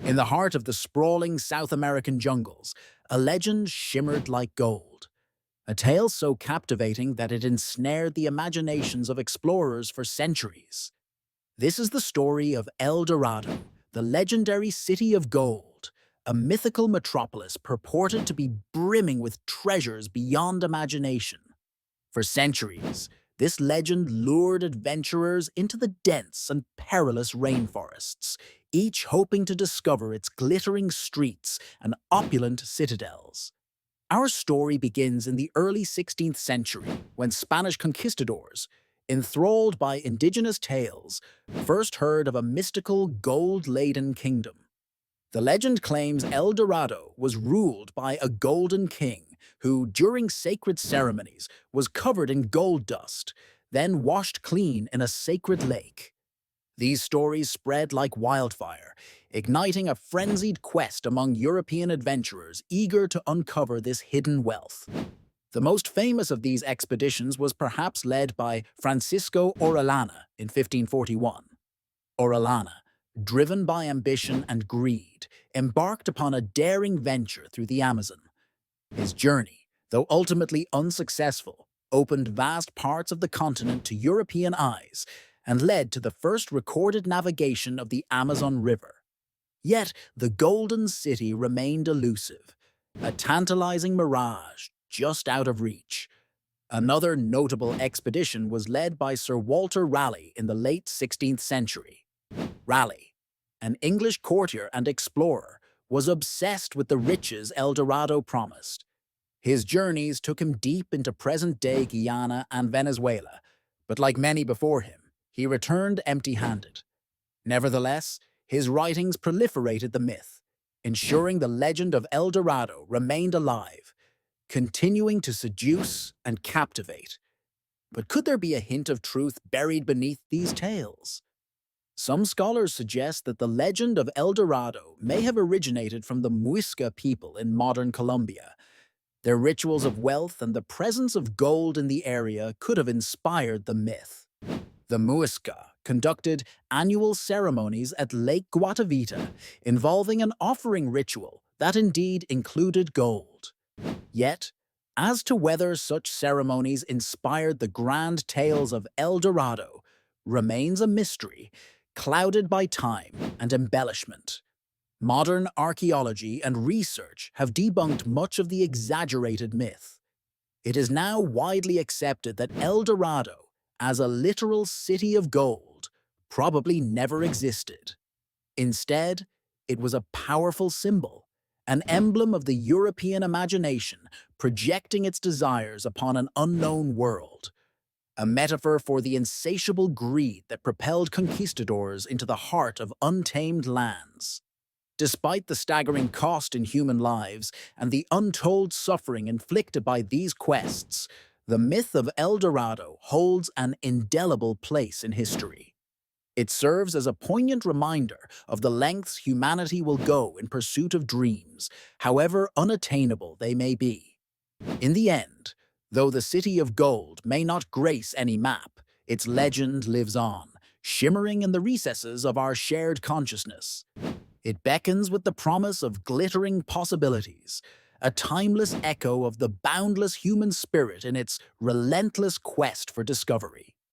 In the heart of the sprawling South American jungles, a legend shimmered like gold. A tale so captivating that it ensnared the imaginations of explorers for centuries. This is the story of El Dorado, the legendary city of gold, a mythical metropolis purported to be brimming with treasures beyond imagination. For centuries, this legend lured adventurers into the dense and perilous rainforests, each hoping to discover its glittering streets and opulent citadels. Our story begins in the early 16th century when Spanish conquistadors, enthralled by indigenous tales, first heard of a mystical gold-laden kingdom. The legend claims El Dorado was ruled by a golden king who, during sacred ceremonies, was covered in gold dust, then washed clean in a sacred lake. These stories spread like wildfire, igniting a frenzied quest among European adventurers eager to uncover this hidden wealth. The most famous of these expeditions was perhaps led by Francisco Orellana in 1541. Orellana, driven by ambition and greed, embarked upon a daring venture through the Amazon. His journey, though ultimately unsuccessful, opened vast parts of the continent to European eyes and led to the first recorded navigation of the Amazon River. Yet the Golden City remained elusive, a tantalizing mirage just out of reach. Another notable expedition was led by Sir Walter Raleigh in the late 16th century. Raleigh, an English courtier and explorer, was obsessed with the riches El Dorado promised. His journeys took him deep into present-day Guyana and Venezuela, but like many before him, he returned empty-handed. Nevertheless, his writings proliferated the myth, ensuring the legend of El Dorado remained alive, continuing to seduce and captivate. But could there be a hint of truth buried beneath these tales? Some scholars suggest that the legend of El Dorado may have originated from the Muisca people in modern Colombia. Their rituals of wealth and the presence of gold in the area could have inspired the myth. The Muisca conducted annual ceremonies at Lake Guatavita involving an offering ritual that indeed included gold. Yet, as to whether such ceremonies inspired the grand tales of El Dorado remains a mystery, clouded by time and embellishment. Modern archaeology and research have debunked much of the exaggerated myth. It is now widely accepted that El Dorado, as a literal city of gold, probably never existed. Instead, it was a powerful symbol, an emblem of the European imagination projecting its desires upon an unknown world. A metaphor for the insatiable greed that propelled conquistadors into the heart of untamed lands. Despite the staggering cost in human lives and the untold suffering inflicted by these quests, the myth of El Dorado holds an indelible place in history. It serves as a poignant reminder of the lengths humanity will go in pursuit of dreams, however unattainable they may be. In the end, though the City of Gold may not grace any map, its legend lives on, shimmering in the recesses of our shared consciousness. It beckons with the promise of glittering possibilities, a timeless echo of the boundless human spirit in its relentless quest for discovery.